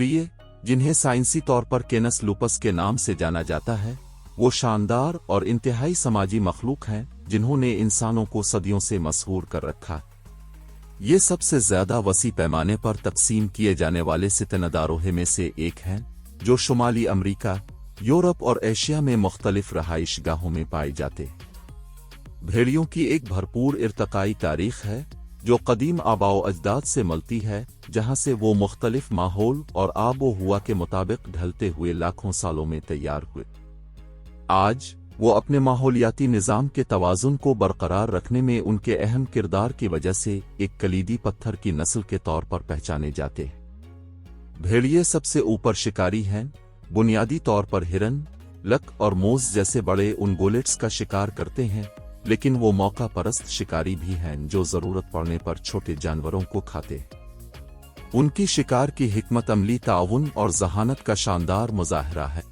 भेड़िए, जिन्हें साइंसी तौर पर केनस लूपस के नाम से जाना जाता है, वो शानदार और इंतहाई समाजी मखलूक हैं जिन्होंने इंसानों को सदियों से मशहूर कर रखा है। ये सबसे ज्यादा वसी पैमाने पर तकसीम किए जाने वाले सितनदारों में से एक हैं, जो शुमाली अमेरिका, यूरोप और एशिया में मुख्तलिफ रहाइशगाहों में पाए जाते हैं। भेड़ियों की एक भरपूर इर्तकाई तारीख है जो कदीम आबाओ अजदाद से मिलती है, जहां से वो मुख्तलिफ माहौल और आबो हुआ के मुताबिक ढलते हुए लाखों सालों में तैयार हुए। आज वो अपने माहौलियाती निज़ाम के तवाज़ुन को बरकरार रखने में उनके अहम किरदार की वजह से एक कलीदी पत्थर की नस्ल के तौर पर पहचाने जाते हैं। भेड़िए सबसे ऊपर शिकारी हैं, बुनियादी तौर पर हिरन, लक और मोज़ जैसे बड़े उनगोलेट्स का शिकार करते हैं, लेकिन वो मौका परस्त शिकारी भी हैं जो जरूरत पड़ने पर छोटे जानवरों को खाते हैं। उनकी शिकार की हिकमत अमली, ताउन और जहानत का शानदार मुजाहरा है।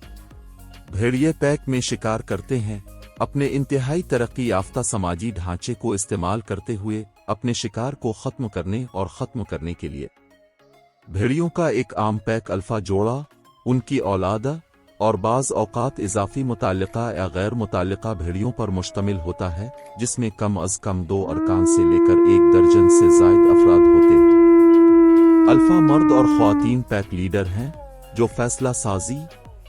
भेड़िए पैक में शिकार करते हैं, अपने इंतहाई तरक्की याफ्ता समाजी ढांचे को इस्तेमाल करते हुए अपने शिकार को खत्म करने और खत्म करने के लिए। भेड़ियों का एक आम पैक अल्फा जोड़ा, उनकी औलाद और बाज़ औकात इजाफी मुताल्लिका या गैर मुताल्लिका भेड़ियों पर मुश्तमिल होता है, जिसमें कम अज़ कम 2 अरकान से लेकर 1 दर्जन से ज़ायद अफराद होते हैं। अल्फा मर्द और ख्वातीन पैक लीडर हैं जो फैसला साजी,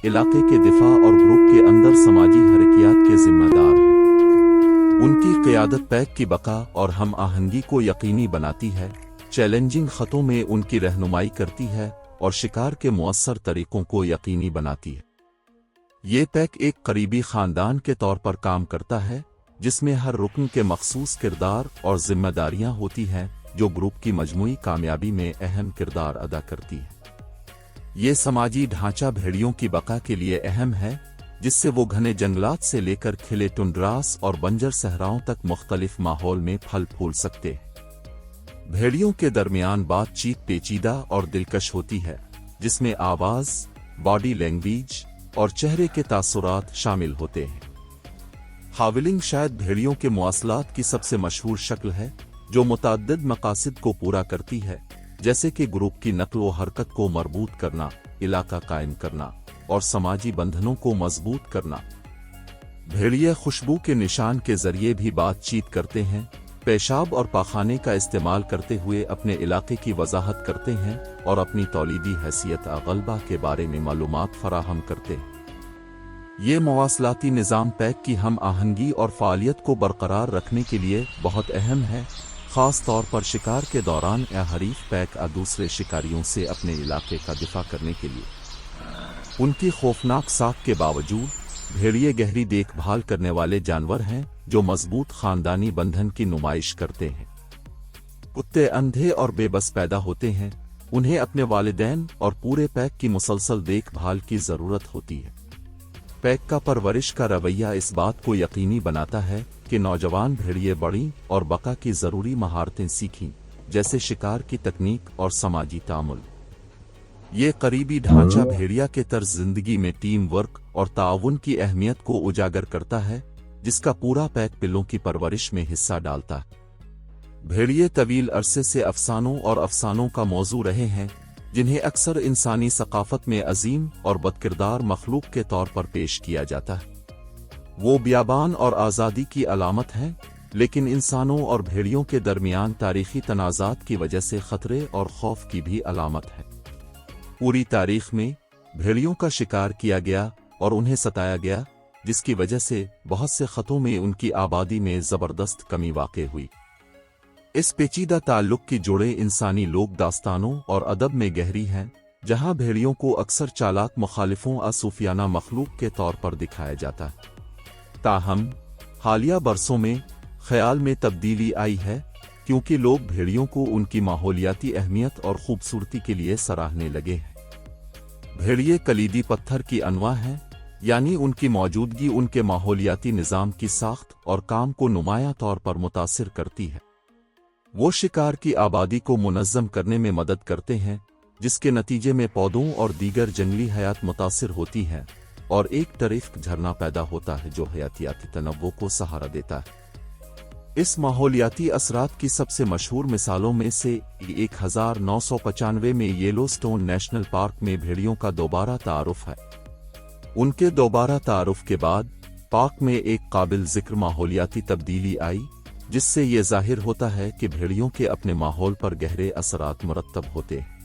इलाके के दिफा और ग्रुप के अंदर समाजी हरकियात के जिम्मेदार हैं। उनकी क़यादत पैक की बका और हम आहंगी को यकीनी बनाती है, चैलेंजिंग ख़तों में उनकी रहनुमाई करती है और शिकार के मुअस्सर तरीकों को यकीनी बनाती है। ये पैक एक करीबी खानदान के तौर पर काम करता है, जिसमें हर रुकन के मखसूस किरदार और जिम्मेदारियां होती हैं जो ग्रुप की मजमूई कामयाबी में अहम किरदार अदा करती है। ये समाजी ढांचा भेड़ियों की बका के लिए अहम है, जिससे वो घने जंगलात से लेकर खिले टुंड्रास और बंजर सहराओं तक मुख्तलिफ माहौल में फल फूल सकते हैं। भेड़ियों के दरमियान बातचीत पेचीदा और दिलकश होती है, जिसमें आवाज, बॉडी लैंग्वेज और चेहरे के तासुरात शामिल होते हैं। हाविलिंग शायद भेड़ियों के मुआसलात की सबसे मशहूर शक्ल है, जो मुतअद्दिद मकासिद को पूरा करती है, जैसे कि ग्रुप की नक्ल व हरकत को मरबूत करना, इलाका कायम करना और समाजी बंधनों को मजबूत करना। भेड़िए खुशबू के निशान के जरिए भी बातचीत करते हैं, पेशाब और पाखाने का इस्तेमाल करते हुए अपने इलाके की वजाहत करते हैं और अपनी तौलीदी हैसियत गलबा के बारे में मालूमात फराहम करते हैं। ये मवासलाती निज़ाम पैक की हम आहंगी और फ़ालियत को बरकरार रखने के लिए बहुत अहम है, ख़ास तौर पर शिकार के दौरान या हरीफ पैक या दूसरे शिकारियों से अपने इलाके का दिफा करने के लिए। उनकी खौफनाक साख के बावजूद भेड़िए गहरी देखभाल करने वाले जानवर हैं जो मजबूत खानदानी बंधन की नुमाइश करते हैं। कुत्ते अंधे और बेबस पैदा होते हैं, उन्हें अपने वालिदैन और पूरे पैक की मुसलसल देखभाल की जरूरत होती है। पैक का परवरिश का रवैया इस बात को यकीनी बनाता है कि नौजवान भेड़िए बड़ी और बका की जरूरी महारतें सीखीं, जैसे शिकार की तकनीक और समाजी तामुल। ये करीबी ढांचा भेड़िया के तर्ज जिंदगी में टीम वर्क और ताउन की अहमियत को उजागर करता है, जिसका पूरा पैक पिल्लों की परवरिश में हिस्सा डालता है। भेड़िए तवील अरसे से अफसानों और अफसानों का मौजू रहे हैं, जिन्हें अक्सर इंसानी सकाफत में अजीम और बदकिरदार मखलूक के तौर पर पेश किया जाता है। वो बियाबान और आज़ादी की अलामत हैं, लेकिन इंसानों और भेड़ियों के दरमियान तारीखी तनाज़ात की वजह से खतरे और खौफ की भी अलामत है। पूरी तारीख में भेड़ियों का शिकार किया गया और उन्हें सताया गया, जिसकी वजह से बहुत से खतों में उनकी आबादी में जबरदस्त कमी वाक़ई हुई। इस पेचीदा ताल्लुक की जोड़ें इंसानी लोक दास्तानों और अदब में गहरी हैं, जहां भेड़ियों को अक्सर चालाक मुखालिफों असूफियाना मखलूक के तौर पर दिखाया जाता है। ताहम हालिया बरसों में ख्याल में तब्दीली आई है, क्योंकि लोग भेड़ियों को उनकी माहौलियाती अहमियत और खूबसूरती के लिए सराहने लगे हैं। भेड़िए कलीदी पत्थर की अनवा हैं, यानी उनकी मौजूदगी उनके माहौलियाती निज़ाम की साख्त और काम को नुमायां तौर पर मुतासिर करती है। वो शिकार की आबादी को मुनज़्ज़म करने में मदद करते हैं, जिसके नतीजे में पौधों और दीगर जंगली हयात मुतासिर होती है और एक टरीफ झरना पैदा होता है जो हयातियाती तनव्वुर को सहारा देता है। इस माहौलियाती असरात की सबसे मशहूर मिसालों में से 1995 में येलोस्टोन नेशनल पार्क में भेड़ियों का दोबारा तारुफ है। उनके दोबारा तारुफ के बाद पार्क में एक काबिल जिक्र माहौलियाती तब्दीली आई, जिससे ये जाहिर होता है कि भेड़ियों के अपने माहौल पर गहरे असरात मुरत्तब होते हैं।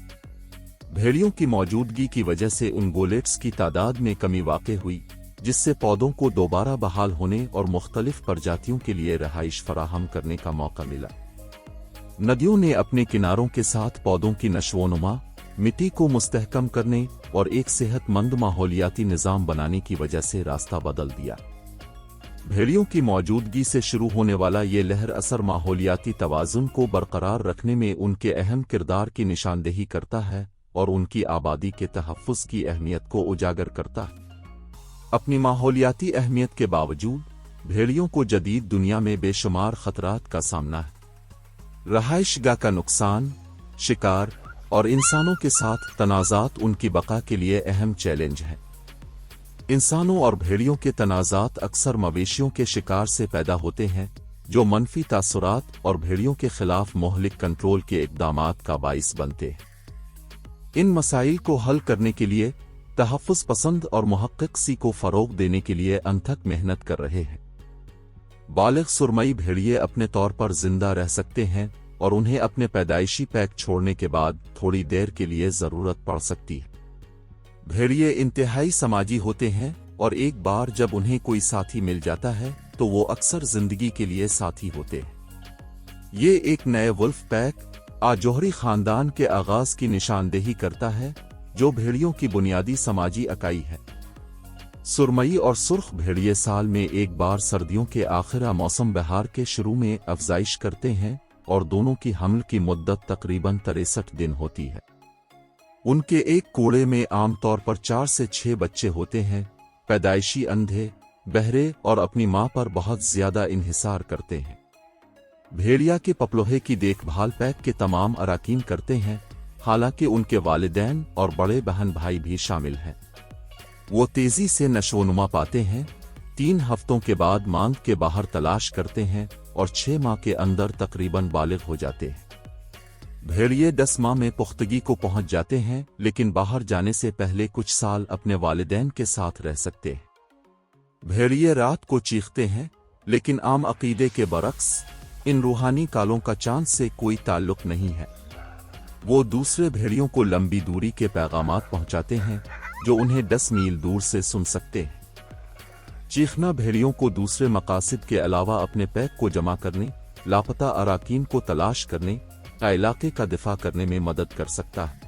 भेड़ियों की मौजूदगी की वजह से उंगोलेट्स की तादाद में कमी वाक़ई हुई, जिससे पौधों को दोबारा बहाल होने और मुख्तलिफ प्रजातियों के लिए रहाइश फराहम करने का मौका मिला। नदियों ने अपने किनारों के साथ पौधों की नशोनुमा, मिट्टी को मुस्तहकम करने और एक सेहतमंद माहौलियाती निज़ाम बनाने की वजह से रास्ता बदल दिया। भेड़ियों की मौजूदगी से शुरू होने वाला ये लहर असर माहौलियाती तवाज़ुन को बरकरार रखने में उनके अहम किरदार की निशानदेही करता है और उनकी आबादी के तहफ़्फ़ुज़ की अहमियत को उजागर करता है। अपनी माहौलियाती अहमियत के बावजूद भेड़ियों को जदीद दुनिया में बेशुमार खतरात का सामना है। रहाइशगाह का नुकसान, शिकार और इंसानों के साथ तनाज़ात उनकी बका के लिए अहम चैलेंज हैं। इंसानों और भेड़ियों के तनाज़ात अक्सर मवेशियों के शिकार से पैदा होते हैं, जो मनफी तासुरात और भेड़ियों के खिलाफ मोहलिक कंट्रोल के इक़दामात का बाइस बनते हैं। इन मसाइल को हल करने के लिए तहफ़्फ़ुज़ पसंद और मुहक़्क़ी को फ़रोग़ देने के लिए अनथक मेहनत कर रहे हैं। बालिग़ सुरमई भेड़िए अपने तौर पर जिंदा रह सकते हैं और उन्हें अपने पैदाइशी पैक छोड़ने के बाद थोड़ी देर के लिए ज़रूरत पड़ सकती है। भेड़िए इंतहाई समाजी होते हैं और एक बार जब उन्हें कोई साथी मिल जाता है तो वो अक्सर जिंदगी के लिए साथी होते हैं। ये एक नए वुल्फ पैक आजोहरी ख़ानदान के आगाज़ की निशानदेही करता है, जो भेड़ियों की बुनियादी समाजी इकाई है। सुरमई और सुर्ख भेड़िए साल में एक बार सर्दियों के आखिर मौसम बहार के शुरू में अफजाइश करते हैं और दोनों की हमल की मुद्दत तकरीबन 63 दिन होती है। उनके एक कूड़े में आमतौर पर 4 से 6 बच्चे होते हैं। पैदाइशी अंधे, बहरे और अपनी मां पर बहुत ज्यादा इन्हिसार करते हैं। भेड़िया के पपलोहे की देखभाल पैक के तमाम अराकीन करते हैं, हालांकि उनके वालिदैन और बड़े बहन भाई भी शामिल हैं। वो तेजी से नशोनुमा पाते हैं, 3 हफ्तों के बाद मांग के बाहर तलाश करते हैं और 6 माह के अंदर तकरीबन बालिग हो जाते हैं। भेड़िए 10 माह में पुख्तगी को पहुंच जाते हैं, लेकिन बाहर जाने से पहले कुछ साल अपने वालिदैन के साथ रह सकते हैं। भेड़िए रात को चीखते हैं, लेकिन आम अकीदे के बरक्स इन रूहानी कालों का चांद से कोई ताल्लुक नहीं है। वो दूसरे भेड़ियों को लंबी दूरी के पैगामात पहुंचाते हैं, जो उन्हें 10 मील दूर से सुन सकते हैं। चीखना भेड़ियों को दूसरे मकासद के अलावा अपने पैक को जमा करने, लापता अराकीन को तलाश करने या इलाके का दिफा करने में मदद कर सकता है।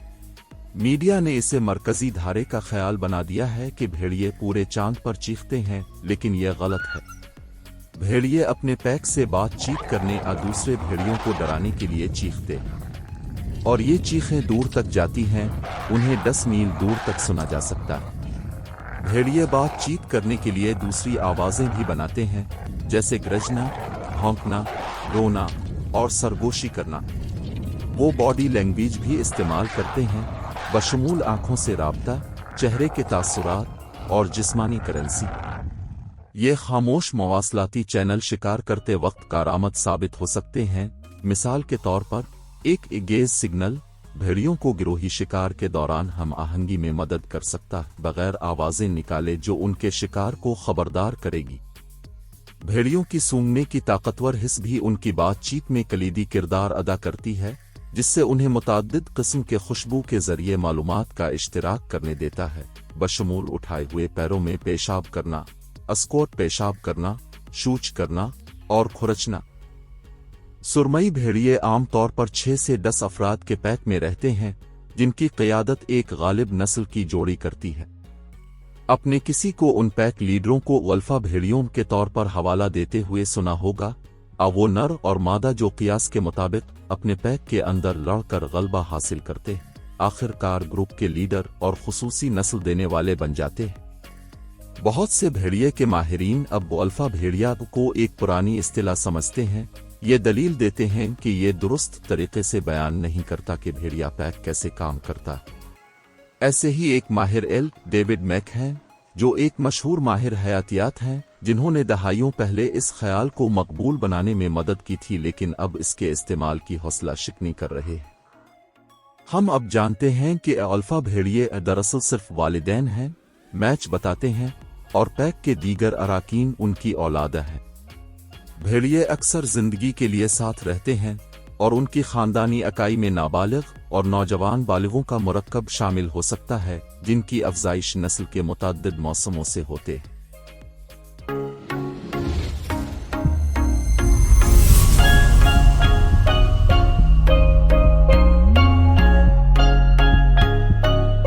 मीडिया ने इसे मरकजी धारे का ख्याल बना दिया है कि भेड़िए पूरे चांद पर चीखते हैं, लेकिन यह गलत है। भेड़िए अपने पैक से बातचीत करने या दूसरे भेड़ियों को डराने के लिए चीखते हैं, और ये चीखें दूर तक जाती हैं, उन्हें 10 मील दूर तक सुना जा सकता है। भेड़िए बातचीत करने के लिए दूसरी आवाजें भी बनाते हैं, जैसे गरजना, भौंकना, रोना और सरगोशी करना। वो बॉडी लैंग्वेज भी इस्तेमाल करते हैं, बशमूल आंखों से राब्ता, चेहरे के तासुरात और जिस्मानी करेंसी। ये खामोश मवासलाती चैनल शिकार करते वक्त कारआमद साबित हो सकते हैं। मिसाल के तौर पर एक एगेज सिग्नल भेड़ियों को गिरोही शिकार के दौरान हम आहंगी में मदद कर सकता है, बगैर आवाजें निकाले, जो उनके शिकार को खबरदार करेगी। भेड़ियों की सूंघने की ताकतवर हिस्स भी उनकी बातचीत में कलीदी किरदार अदा करती है, जिससे उन्हें मुताद्दिद किस्म के खुशबू के जरिए मालूमात का इश्तिराक करने देता है, बशमूल उठाए हुए पैरों में पेशाब करना, अस्कोट पेशाब करना, शूच करना और खुरचना। सुरमई भेड़िए आमतौर पर 6 से 10 अफराद के पैक में रहते हैं, जिनकी क़यादत एक गालिब नस्ल की जोड़ी करती है। अपने किसी को उन पैक लीडरों को अल्फा भेड़ियों के तौर पर हवाला देते हुए सुना होगा। वो नर और मादा जो क़ियास के मुताबिक अपने पैक के अंदर लड़कर गलबा हासिल करते, आखिरकार ग्रुप के लीडर और खुसूसी नस्ल देने वाले बन जाते हैं। बहुत से भेड़िए के माहिरीन अब अल्फा भेड़िया को एक पुरानी इस्तिलाह समझते हैं। ये दलील देते हैं कि ये दुरुस्त तरीके से बयान नहीं करता कि भेड़िया पैक कैसे काम करता है। ऐसे ही एक माहिर डेविड मैक हैं, जो एक मशहूर माहिर हयातियात हैं, جنہوں نے دہائیوں پہلے اس خیال کو مقبول بنانے میں مدد کی تھی لیکن اب اس کے استعمال کی حوصلہ شکنی کر رہے ہیں۔ ہم اب جانتے ہیں کہ الفا بھیڑیے دراصل صرف والدین ہیں، میچ بتاتے ہیں، اور پیک کے دیگر اراکین ان کی اولاد ہیں۔ بھیڑیے اکثر زندگی کے لیے ساتھ رہتے ہیں اور ان کی خاندانی اکائی میں نابالغ اور نوجوان بالغوں کا مرکب شامل ہو سکتا ہے جن کی افزائش نسل کے متعدد موسموں سے ہوتے ہیں۔